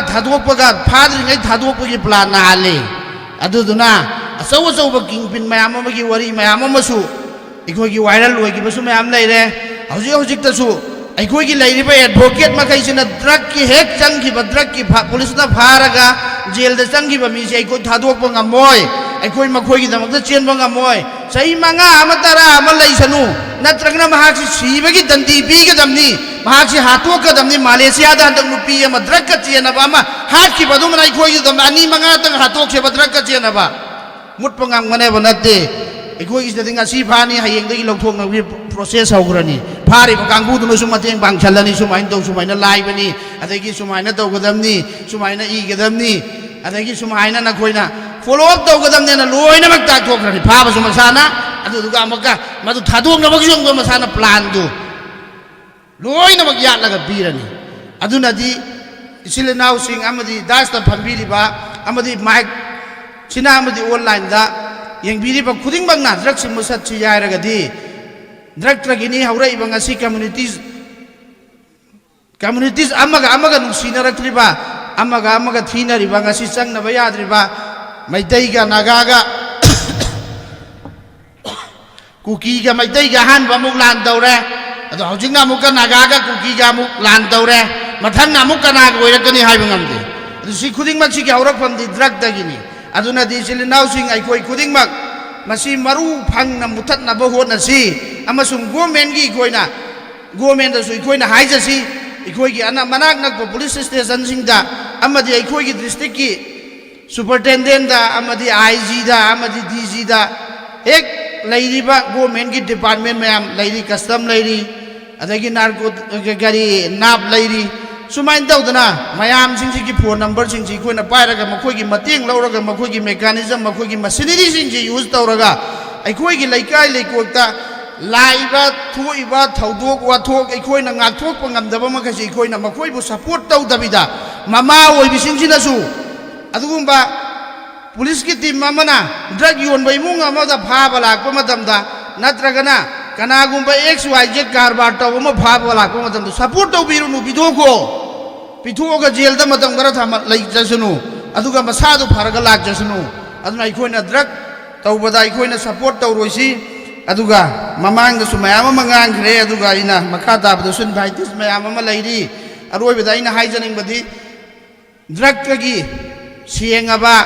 S1: thadokpaga phadri ngai thadokpagi plan na hale ꯑꯗꯨꯗꯨꯅ ꯑꯆꯧ ꯑꯆꯧꯕ ꯀꯤꯡꯄꯤꯟ ꯃꯌꯥꯝ ꯑꯃꯒꯤ ꯋꯥꯔꯤ ꯃꯌꯥꯝ ꯑꯃꯁꯨ ꯑꯩꯈꯣꯏꯒꯤ ꯋꯥꯏꯔꯜ ꯑꯣꯏꯈꯤꯕꯁꯨ ꯃꯌꯥꯝ ꯂꯩꯔꯦ ꯍꯧꯖꯤꯛꯇꯁꯨ ꯑꯩꯈꯣꯏꯒꯤ ꯂꯩꯔꯤꯕ ꯑꯦꯗꯚꯣꯀꯦꯠ ꯃꯈꯩꯁꯤꯅ ꯗ꯭ꯔꯒꯀꯤ ꯍꯦꯛ ꯆꯪꯈꯤꯕ ꯗ꯭ꯔꯒꯀꯤ ꯄꯨꯂꯤꯁꯅ ꯐꯥꯔꯒ ꯖꯦꯜꯗ ꯆꯪꯈꯤꯕ ꯃꯤꯁꯦ ꯑꯩꯈꯣꯏ ꯊꯥꯗꯣꯛꯄ ꯉꯝꯃꯣꯏ ꯑꯩꯈꯣꯏ ꯃꯈꯣꯏꯒꯤꯗꯃꯛꯇ ꯆꯦꯟꯕ ꯉꯝꯃꯣꯏ ꯆꯍꯤ 5 ꯑꯃ 10 ꯑꯃ ꯂꯩꯁꯅꯨ ꯅꯠꯇ꯭ꯔꯒꯅ ꯃꯍꯥꯛꯁꯤ ꯁꯤꯕꯒꯤ ꯗꯟꯗꯤ ꯄꯤꯒꯗꯕꯅꯤ ꯃꯍꯥꯛꯁꯤ ꯍꯥꯠꯇꯣꯛꯀꯗꯕꯅꯤ ꯃꯥꯂꯦꯁꯤꯌꯥꯗ ꯍꯟꯗꯛ ꯅꯨꯄꯤ ꯑꯃ ꯗ꯭ꯔꯒꯀ ꯆꯦꯟꯅꯕ ꯑꯃ ꯍꯥꯠꯈꯤꯕꯗꯨꯃꯅ ꯑꯩꯈꯣꯏꯒꯤꯗꯃꯛ 2 5 ꯍꯥꯠꯇꯣꯛꯁꯦꯕ ꯗ꯭ꯔꯒꯀ ꯆꯦꯟꯅꯕ ꯃꯨꯠꯄ ꯉꯝꯒꯅꯦꯕ ꯅꯠꯇꯦ ꯑꯩꯈꯣꯏꯒꯤꯁꯤꯗꯗꯤ ꯉꯁꯤ ꯐꯥꯅꯤ ꯍꯌꯦꯡꯗꯒꯤ ꯂꯧꯊꯣꯛꯅꯕꯒꯤ ꯄ꯭ꯔꯣꯁꯦꯁ ꯍꯧꯈ꯭ꯔꯅꯤ ꯐꯥꯔꯤꯕ ꯀꯥꯡꯕꯨꯗꯨꯅꯁꯨ ꯃꯇꯦꯡ ꯄꯥꯡꯁꯜꯂꯅꯤ ꯁꯨꯃꯥꯏꯅ ꯇꯧ ꯁꯨꯃꯥꯏꯅ ꯂꯥꯏꯕꯅꯤ ꯑꯗꯒꯤ ꯁꯨꯃꯥꯏꯅ ꯇꯧꯒꯗꯕꯅꯤ ꯁꯨꯃꯥꯏꯅ ꯏꯒꯗꯕꯅꯤ ꯑꯗꯒꯤ ꯁꯨꯃꯥꯏꯅ ꯅꯈꯣꯏꯅ ꯐꯣꯂꯣ ꯑꯞ ꯇꯧꯒꯗꯕꯅꯦꯅ ꯂꯣꯏꯅꯃꯛ ꯇꯥꯛꯊꯣꯛꯈ꯭ꯔꯅꯤ ꯐꯥꯕꯁꯨ ꯃꯁꯥꯅ ꯑꯗꯨꯗꯨꯒ ꯑꯃꯨꯛꯀ ꯃꯗꯨ ꯊꯥꯗꯣꯛꯅꯕꯒꯤꯁꯨ ꯑꯃꯨꯛꯀ ꯃꯁꯥꯅ ꯄ꯭ꯂꯥꯟꯗꯨ ꯂꯣꯏꯅꯃꯛ ꯌꯥꯠꯂꯒ ꯄꯤꯔꯅꯤ ꯑꯗꯨꯅꯗꯤ ꯏꯆꯤꯜ ꯏꯅꯥꯎꯁꯤꯡ ꯑꯃꯗꯤ ꯗꯥꯁꯇ ꯐꯝꯕꯤꯔꯤꯕ ꯑꯃꯗꯤ ꯃꯥꯏꯛ ꯁꯤꯅ ꯑꯃꯗꯤ ꯑꯣꯟꯂꯥꯏꯟꯗ ꯌꯦꯡꯕꯤꯔꯤꯕ ꯈꯨꯗꯤꯡꯃꯛꯅ ꯗ꯭ꯔꯒꯁꯤ ꯃꯨꯠꯁꯠꯁꯤ ꯌꯥꯏꯔꯒꯗꯤ ꯗ꯭ꯔꯒꯇꯒꯤꯅꯤ ꯍꯧꯔꯛꯏꯕ ꯉꯁꯤ ꯀꯝꯃꯨꯅꯤꯇꯤꯁ ꯑꯃꯒ ꯅꯨꯡꯁꯤꯅꯔꯛꯇ꯭ꯔꯤꯕ ꯑꯃꯒ ꯊꯤꯅꯔꯤꯕꯉꯁꯤ ꯆꯪꯅꯕ ꯌꯥꯗ꯭ꯔꯤꯕ ꯃꯩꯇꯩꯒ ꯅꯥꯒꯥꯒ ꯀꯨꯀꯤꯒ ꯃꯩꯇꯩꯒ ꯑꯍꯥꯟꯕ ꯑꯃꯨꯛ ꯂꯥꯟ ꯇꯧꯔꯦ ꯑꯗꯣ ꯍꯧꯖꯤꯛꯅ ꯑꯃꯨꯛꯀ ꯅꯥꯒꯥꯒ ꯀꯨꯀꯤꯒ ꯑꯃꯨꯛ ꯂꯥꯟ ꯇꯧꯔꯦ ꯃꯊꯪꯅ ꯑꯃꯨꯛ ꯀꯅꯥꯒ ꯑꯣꯏꯔꯛꯀꯅꯤ ꯍꯥꯏꯕ ꯉꯝꯗꯦ ꯑꯗꯨ ꯁꯤ ꯈꯨꯗꯤꯡꯃꯛꯁꯤꯒꯤ ꯍꯧꯔꯛꯐꯝꯗꯤ ꯗ꯭ꯔꯒꯇꯒꯤꯅꯤ ꯑꯗꯨꯅꯗꯤ ꯏꯆꯤꯜ ꯏꯅꯥꯎꯁꯤꯡ ꯑꯩꯈꯣꯏ ꯈꯨꯗꯤꯡꯃꯛ ꯃꯁꯤ ꯃꯔꯨ ꯐꯪꯅ ꯃꯨꯊꯠꯅꯕ ꯍꯣꯠꯅꯁꯤ ꯑꯃꯁꯨꯡ ꯒꯣꯔꯃꯦꯟꯗꯁꯨ ꯑꯩꯈꯣꯏꯅ ꯍꯥꯏꯖꯁꯤ ꯑꯩꯈꯣꯏꯒꯤ ꯃꯅꯥꯛ ꯅꯛꯄ ꯄꯨꯂꯤꯁ ꯁ꯭ꯇꯦꯁꯟꯁꯤꯡꯗ ꯑꯃꯗꯤ ꯑꯩꯈꯣꯏꯒꯤ ꯗꯤꯁꯇ꯭ꯔꯤꯛꯀꯤ ꯁꯨꯄꯔꯇꯦꯟꯗꯦꯟꯗ ꯑꯃꯗꯤ ꯑꯥꯏꯖꯤꯗ ꯑꯃꯗꯤ ꯗꯤꯖꯤꯗ ꯍꯦꯛ ꯂꯩꯔꯤꯕ ꯒꯣꯔꯃꯦꯟꯒꯤ ꯗꯤꯄꯥꯔꯠꯃꯦꯟ ꯃꯌꯥꯝ ꯂꯩꯔꯤ ꯀꯁꯇꯝ ꯂꯩꯔꯤ ꯑꯗꯒꯤ ꯅꯥꯞ ꯂꯩꯔꯤ ꯁꯨꯃꯥꯏꯅ ꯇꯧꯗꯅ ꯃꯌꯥꯝꯁꯤꯡꯁꯤꯒꯤ ꯐꯣꯟ ꯅꯝꯕꯔꯁꯤꯡꯁꯤ ꯑꯩꯈꯣꯏꯅ ꯄꯥꯏꯔꯒ ꯃꯈꯣꯏꯒꯤ ꯃꯇꯦꯡ ꯂꯧꯔꯒ ꯃꯈꯣꯏꯒꯤ ꯃꯦꯀꯥꯅꯤꯖꯝ ꯃꯈꯣꯏꯒꯤ ꯃꯁꯤꯅꯔꯤꯁꯤꯡꯁꯤ ꯌꯨꯖ ꯇꯧꯔꯒ ꯑꯩꯈꯣꯏꯒꯤ ꯂꯩꯀꯥꯏ ꯂꯩꯀꯣꯜꯗ ꯂꯥꯛꯏꯕ ꯊꯣꯛꯏꯕ ꯊꯧꯗꯣꯛ ꯋꯥꯊꯣꯛ ꯑꯩꯈꯣꯏꯅ ꯉꯥꯛꯊꯣꯛꯄ ꯉꯝꯗꯕ ꯃꯈꯩꯁꯤ ꯑꯩꯈꯣꯏꯅ ꯃꯈꯣꯏꯕꯨ ꯁꯄꯣꯔꯠ ꯇꯧꯗꯕꯤꯗ ꯃꯃꯥ ꯑꯣꯏꯕꯤꯁꯤꯡꯁꯤꯅꯁꯨ ꯑꯗꯨꯒꯨꯝꯕ ꯄꯨꯂꯤꯁꯀꯤ ꯇꯤꯝ ꯑꯃꯅ ꯗ꯭ꯔꯒ ꯌꯣꯟꯕ ꯏꯃꯨꯡ ꯑꯃꯗ ꯐꯥꯕ ꯂꯥꯛꯄ ꯃꯇꯝꯗ ꯅꯠꯇ꯭ꯔꯒꯅ ꯀꯅꯥꯒꯨꯝꯕ XYZ ꯀꯔꯕꯥꯔ ꯇꯧꯕ ꯑꯃ ꯐꯥꯕ ꯂꯥꯛꯄ ꯃꯇꯝꯗ ꯁꯄꯣꯔꯠ ꯇꯧꯕꯤꯔꯨꯅꯨ ꯄꯤꯊꯣꯛꯑꯒ ꯖꯦꯜꯗ ꯃꯇꯝ ꯈꯔ ꯂꯩꯖꯁꯅꯨ ꯑꯗꯨꯒ ꯃꯁꯥꯗꯨ ꯐꯔꯒ ꯂꯥꯛꯆꯁꯅꯨ ꯑꯗꯨꯅ ꯑꯩꯈꯣꯏꯅ ꯗ꯭ꯔꯒ ꯇꯧꯕꯗ ꯑꯩꯈꯣꯏꯅ ꯁꯄꯣꯔꯠ ꯇꯧꯔꯣꯏꯁꯤ ꯑꯗꯨꯒ ꯃꯃꯥꯡꯗꯁꯨ ꯃꯌꯥꯝ ꯑꯃ ꯉꯥꯡꯈ꯭ꯔꯦ ꯑꯗꯨꯒ ꯑꯩꯅ ꯃꯈꯥ ꯇꯥꯕꯗꯁꯨ ꯏꯟꯚꯥꯏꯇꯤꯁ ꯃꯌꯥꯝ ꯑꯃ ꯂꯩꯔꯤ ꯑꯔꯣꯏꯕꯗ ꯑꯩꯅ ꯍꯥꯏꯖꯅꯤꯡꯕꯗꯤ ꯗ꯭ꯔꯒꯇꯒꯤ ꯁꯦꯡꯉꯕ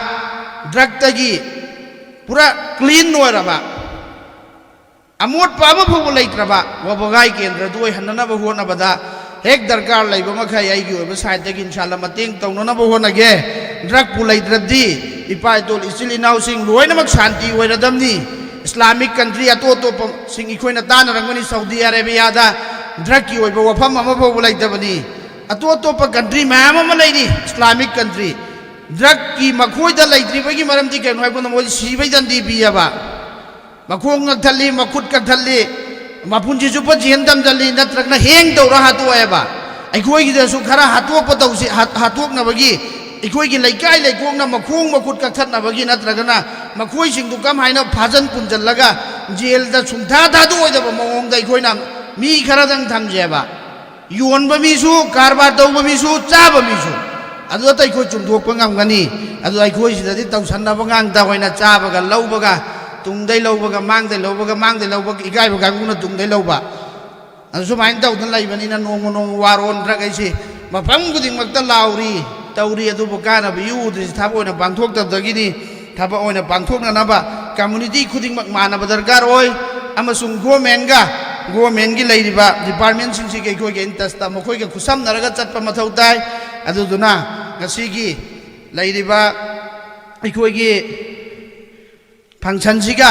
S1: ꯗ꯭ꯔꯒꯇꯒꯤ ꯄꯨꯔꯥ ꯀ꯭ꯂꯤꯟ ꯑꯣꯏꯔꯕ ꯑꯃꯣꯠꯄ ꯑꯃ ꯐꯥꯎꯕ ꯂꯩꯇ꯭ꯔꯕ ꯋꯥꯕꯒꯥꯏ ꯀꯦꯟꯗ꯭ꯔꯗꯨ ꯑꯣꯏꯍꯟꯅꯅꯕ ꯍꯣꯠꯅꯕꯗ ꯍꯦꯛ ꯗꯔꯀꯥꯔ ꯂꯩꯕ ꯃꯈꯩ ꯑꯩꯒꯤ ꯑꯣꯏꯕ ꯁꯥꯏꯠꯇꯒꯤ ꯏꯟꯁꯥꯜꯂ ꯃꯇꯦꯡ ꯇꯧꯅꯅꯕ ꯍꯣꯠꯅꯒꯦ ꯗ꯭ꯔꯒꯄꯨ ꯂꯩꯇ꯭ꯔꯗꯤ ꯏꯄꯥ ꯏꯇꯣꯜ ꯏꯆꯤꯜ ꯏꯅꯥꯎꯁꯤꯡ ꯂꯣꯏꯅꯃꯛ ꯁꯥꯟꯇꯤ ꯑꯣꯏꯔꯗꯝꯅꯤ ꯏꯁꯂꯥꯃꯤꯛ ꯀꯟꯇ꯭ꯔꯤ ꯑꯇꯣꯞ ꯑꯇꯣꯞꯄꯁꯤꯡ ꯑꯩꯈꯣꯏꯅ ꯇꯥꯟꯅꯔꯝꯒꯅꯤ ꯁꯥꯎꯗꯤ ꯑꯔꯦꯕꯤꯌꯥꯗ ꯗ꯭ꯔꯒꯀꯤ ꯑꯣꯏꯕ ꯋꯥꯐꯝ ꯑꯃ ꯐꯥꯎꯕ ꯂꯩꯇꯕꯅꯤ ꯑꯇꯣꯞ ꯑꯇꯣꯞꯄ ꯀꯟꯇ꯭ꯔꯤ ꯃꯌꯥꯝ ꯑꯃ ꯂꯩꯔꯤ ꯏꯁꯂꯥꯃꯤꯛ ꯀꯟꯇ꯭ꯔꯤ ꯗ꯭ꯔꯒꯀꯤ ꯃꯈꯣꯏꯗ ꯂꯩꯇ꯭ꯔꯤꯕꯒꯤ ꯃꯔꯝꯗꯤ ꯀꯩꯅꯣ ꯍꯥꯏꯕꯗ ꯃꯣꯏꯗꯤ ꯁꯤꯕꯩ ꯗꯟꯗꯤ ꯄꯤꯌꯦꯕ ꯃꯈꯣꯡ ꯀꯛꯊꯠꯂꯤ ꯃꯈꯨꯠ ꯀꯛꯊꯠꯂꯤ ꯃꯄꯨꯟꯁꯤ ꯆꯨꯞꯄ ꯖꯦꯜ ꯊꯝꯖꯜꯂꯤ ꯅꯠꯇ꯭ꯔꯒꯅ ꯍꯦꯡ ꯇꯧꯔ ꯍꯥꯠꯇꯣꯛꯑꯦꯕ ꯑꯩꯈꯣꯏꯒꯤꯗꯁꯨ ꯈꯔ ꯍꯥꯠꯇꯣꯛꯅꯕꯒꯤ ꯑꯩꯈꯣꯏꯒꯤ ꯂꯩꯀꯥꯏ ꯂꯩꯀꯣꯛꯅ ꯃꯈꯣꯡ ꯃꯈꯨꯠ ꯀꯛꯊꯠꯅꯕꯒꯤ ꯅꯠꯇ꯭ꯔꯒꯅ ꯃꯈꯣꯏꯁꯤꯡꯗꯨ ꯀꯃꯥꯏꯅ ꯐꯥꯖꯟ ꯄꯨꯟꯖꯜꯂꯒ ꯖꯦꯜꯗ ꯁꯨꯡꯊꯥ ꯊꯥꯗꯣꯛꯑꯣꯏꯗꯕ ꯃꯑꯣꯡꯗ ꯑꯩꯈꯣꯏꯅ ꯃꯤ ꯈꯔꯗꯪ ꯊꯝꯖꯦꯕ ꯌꯣꯟꯕ ꯃꯤꯁꯨ ꯀꯔꯕꯥꯔ ꯇꯧꯕ ꯃꯤꯁꯨ ꯆꯥꯕ ꯃꯤꯁꯨ ꯑꯗꯨꯗ ꯑꯩꯈꯣꯏ ꯆꯨꯝꯊꯣꯛꯄ ꯉꯝꯒꯅꯤ ꯑꯗꯨ ꯑꯩꯈꯣꯏꯁꯤꯗꯗꯤ ꯇꯧꯁꯟꯅꯕ ꯉꯥꯛꯇ ꯑꯣꯏꯅ ꯆꯥꯕꯒ ꯂꯧꯕꯒ ꯇꯨꯡꯗꯩ ꯂꯧꯕꯒ ꯃꯥꯡꯗꯩ ꯂꯧꯕꯒ ꯏꯀꯥꯏꯕ ꯀꯥꯡꯕꯨꯅ ꯇꯨꯡꯗꯩ ꯂꯧꯕ ꯑꯗꯨ ꯁꯨꯃꯥꯏꯅ ꯇꯧꯗꯅ ꯂꯩꯕꯅꯤꯅ ꯅꯣꯡꯃ ꯋꯥꯔꯣꯟ ꯗ꯭ꯔꯒ ꯃꯐꯝ ꯈꯨꯗꯤꯡꯃꯛꯇ ꯂꯥꯎꯔꯤ ꯇꯧꯔꯤ ꯑꯗꯨꯕꯨ ꯀꯥꯟꯅꯕ ꯏꯎꯗ꯭ꯔꯤꯁꯤ ꯊꯕꯛ ꯑꯣꯏꯅ ꯄꯥꯡꯊꯣꯛꯇꯕꯗꯒꯤꯅꯤ ꯊꯕꯛ ꯑꯣꯏꯅ ꯄꯥꯡꯊꯣꯛꯅꯅꯕ ꯀꯝꯃꯨꯅꯤꯇꯤ ꯈꯨꯗꯤꯡꯃꯛ ꯃꯥꯟꯅꯕ ꯗꯔꯀꯥꯔ ꯑꯣꯏ ꯑꯃꯁꯨꯡ ꯒꯣꯔꯃꯦꯟꯒꯤ ꯂꯩꯔꯤꯕ ꯗꯤꯄꯥꯔꯠꯃꯦꯟꯁꯤꯡꯁꯤꯒꯤ ꯑꯩꯈꯣꯏꯒꯤ ꯏꯟꯇꯔꯦꯁꯇ ꯃꯈꯣꯏꯒ ꯈꯨꯠꯁꯝꯅꯔꯒ ꯆꯠꯄ ꯃꯊꯧ ꯇꯥꯏ ꯑꯗꯨꯗꯨꯅ ꯉꯁꯤꯒꯤ ꯂꯩꯔꯤꯕ ꯑꯩꯈꯣꯏꯒꯤ ꯐꯪꯁꯟꯁꯤꯒ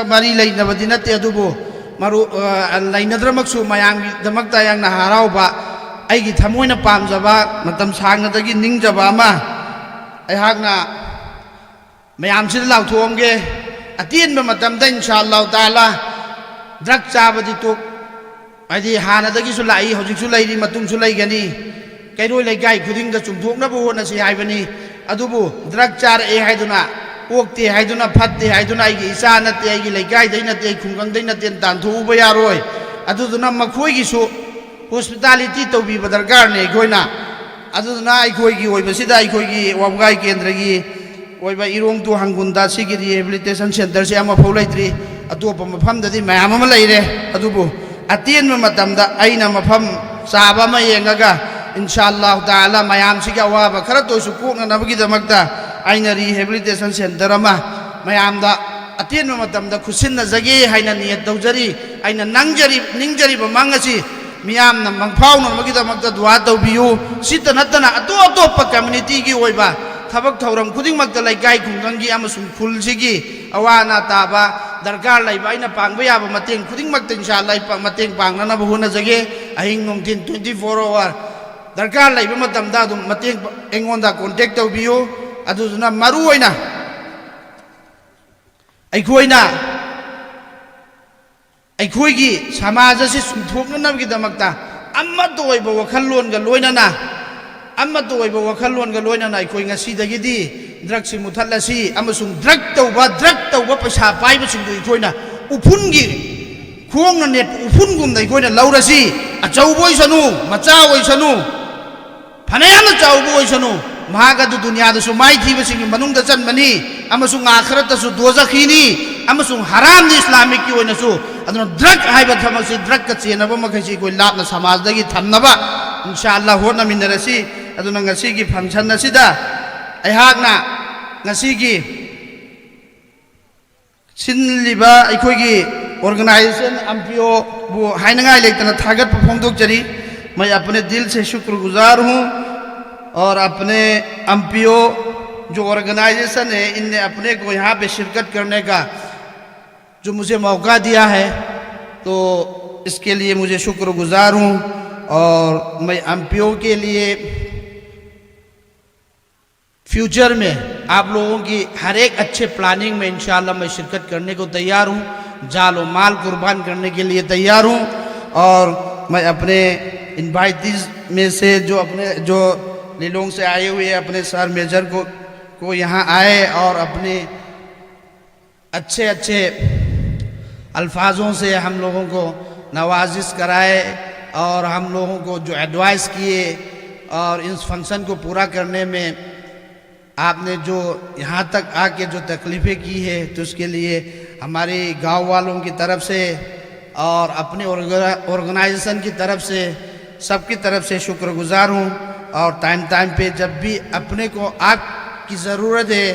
S1: ꯃꯔꯤ ꯂꯩꯅꯕꯗꯤ ꯅꯠꯇꯦ ꯑꯗꯨꯕꯨ ꯂꯩꯅꯗ꯭ꯔꯃꯛꯁꯨ ꯃꯌꯥꯝꯒꯤꯗꯃꯛꯇ ꯌꯥꯝꯅ ꯍꯔꯥꯎꯕ ꯑꯩꯒꯤ ꯊꯃꯣꯏꯅ ꯄꯥꯝꯖꯕ ꯃꯇꯝ ꯁꯥꯡꯅꯗꯒꯤ ꯅꯤꯡꯖꯕ ꯑꯃ ꯑꯩꯍꯥꯛꯅ ꯃꯌꯥꯝꯁꯤꯗ ꯂꯥꯎꯊꯣꯛꯑꯝꯒꯦ ꯑꯇꯦꯟꯕ ꯃꯇꯝꯗ ꯏꯟꯁꯥ ꯑꯜꯂꯥꯍ ꯇꯥꯂꯥ ꯗ꯭ꯔꯒ ꯆꯥꯕꯗꯤ ꯍꯥꯏꯗꯤ ꯍꯥꯟꯅꯗꯒꯤꯁꯨ ꯂꯥꯛꯏ ꯍꯧꯖꯤꯛꯁꯨ ꯂꯩꯔꯤ ꯃꯇꯨꯡꯁꯨ ꯂꯩꯒꯅꯤ ꯀꯩꯔꯣꯏ ꯂꯩꯀꯥꯏ ꯈꯨꯗꯤꯡꯗ ꯆꯨꯝꯊꯣꯛꯅꯕ ꯍꯣꯠꯅꯁꯤ ꯍꯥꯏꯕꯅꯤ ꯑꯗꯨꯕꯨ ꯗ꯭ꯔꯒ ꯆꯥꯔꯛꯑꯦ ꯍꯥꯏꯗꯨꯅ ꯑꯣꯛꯇꯦ ꯍꯥꯏꯗꯨꯅ ꯐꯠꯇꯦ ꯍꯥꯏꯗꯨꯅ ꯑꯩꯒꯤ ꯏꯆꯥ ꯅꯠꯇꯦ ꯑꯩꯒꯤ ꯂꯩꯀꯥꯏꯗꯩ ꯅꯠꯇꯦ ꯑꯩ ꯈꯨꯡꯒꯪꯗꯩ ꯅꯠꯇꯦ ꯇꯥꯟꯊꯣꯛꯎꯕ ꯌꯥꯔꯣꯏ ꯑꯗꯨꯗꯨꯅ ꯃꯈꯣꯏꯒꯤꯁꯨ ꯍꯣꯁꯄꯤꯇꯥꯂꯤꯇꯤ ꯇꯧꯕꯤꯕ ꯗꯔꯀꯥꯔꯅꯤ ꯑꯩꯈꯣꯏꯅ ꯑꯗꯨꯗꯨꯅ ꯑꯩꯈꯣꯏꯒꯤ ꯑꯣꯏꯕꯁꯤꯗ ꯑꯩꯈꯣꯏꯒꯤ ꯋꯥꯕꯒꯥꯏ ꯀꯦꯟꯗ꯭ꯔꯒꯤ ꯑꯣꯏꯕ ꯏꯔꯣꯡ ꯇꯨ ꯍꯪꯒꯨꯟꯗ ꯁꯤꯒꯤ ꯔꯤꯍꯦꯕꯤꯂꯤꯇꯦꯁꯟ ꯁꯦꯟꯇꯔꯁꯤ ꯑꯃꯐꯥꯎ ꯂꯩꯇ꯭ꯔꯤ ꯑꯇꯣꯞꯄ ꯃꯐꯝꯗꯗꯤ ꯃꯌꯥꯝ ꯑꯃ ꯂꯩꯔꯦ ꯑꯗꯨꯕꯨ ꯑꯇꯦꯟꯕ ꯃꯇꯝꯗ ꯑꯩꯅ ꯃꯐꯝ ꯆꯥꯕ ꯑꯃ ꯌꯦꯡꯉꯒ inshallah ta'ala mayam siga awaba khara to su kokna nabagi damakta aina rehabilitation center ama mayam da aten matam da khusin na jage haina niyat tawjari aina ningjari ba mangasi miyam na mangphau na nabagi damakta dua tawbiyu sita natana ato pa community gi oiba thabak thauram khuding makta laikai khunggangi amasung khul sigi awana taba darkar laiba aina pangba yaba mateng khuding makta inshallah mateng pangna na bahuna jage ahing nongtin 24 hour darkar laiba matamda dum mateng engonda contact tawbiyo aduna maru oina aikoigi samaj asi sumthokna nabgi damakta amma to oiba wakhallon ga loinana amma to oiba wakhallon ga loinana aikoi ngasi dagidi drug si muthallasi amasung drug tawba paisa paiba singdu ikoina uphungi khongna net uphun gum dai koina laurasi achawboi sanu macha oi sanu phanayamna chawbo oi sanu mahaga du dunya da su mai thiba singi manung da chan mani amasung akhirat da su doza khini amasung haram ni islamic ki oina su aduna drug haiba thamak si drug ka chena ba makhasi koi lapna samaj dagi thamnaba inshallah hona minarasi aduna ngasi gi function na sida aihakna ngasi gi sinliba aikoigi organization MPO वो हाइनंगाई लेतना थागत perform जरी मैं अपने दिल से शुक्रगुजार हूँ और अपने MPO जो ऑर्गेनाइजेशन है इनने अपने को यहाँ पे शिरकत करने का जो मुझे मौका दिया है तो इसके लिए मुझे शुक्रगुजार हूँ और मैं MPO के लिए फ्यूचर में आप लोगों की हर एक अच्छे प्लानिंग में इंशाल्लाह मैं शिरकत करने को तैयार हूँ जालो माल कुर्बान करने के लिए तैयार हूँ और मैं अपने इनवाइटीज में से जो लिलोंग से आए हुए अपने सर मेजर को यहाँ आए और अपने अच्छे अल्फाजों से हम लोगों को नवाजिश कराए और हम लोगों को जो एडवाइस किए और इस फंक्शन को पूरा करने में आपने जो यहाँ तक आके जो तकलीफ़ें की है तो उसके लिए हमारे गांव वालों की तरफ से और अपने ऑर्गेनाइजेशन की तरफ से सबकी तरफ से शुक्रगुजार हूँ और टाइम पे जब भी अपने को आपकी ज़रूरत है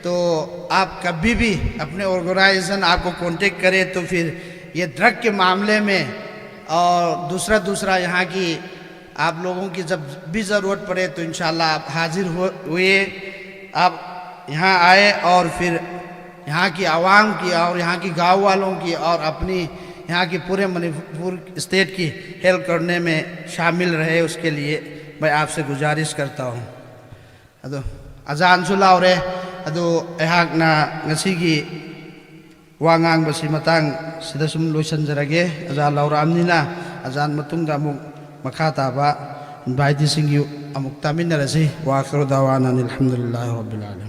S1: तो आप कभी भी अपने ऑर्गेनाइजेशन आपको कांटेक्ट करे तो फिर ये ड्रग के मामले में और दूसरा यहाँ की आप लोगों की जब भी ज़रूरत पड़े तो इंशाल्लाह आप हाजिर हुए आप यहाँ आए और फिर यहाँ की आवाम की और यहाँ की गांव वालों की और अपनी यहाँ की पूरे मणिपुर स्टेट की हेल्प करने में शामिल रहे उसके लिए मैं आपसे गुजारिश करता हूँ अदो अजान सुलाउरे अदो ऐहाकना ngasi wangang basi matang sida sum loisan jarage azan lauraamnina azan matungda amuk makha taba invite singi amuk taminarasi wa akhiru dawana alhamdulillahi rabbil alamin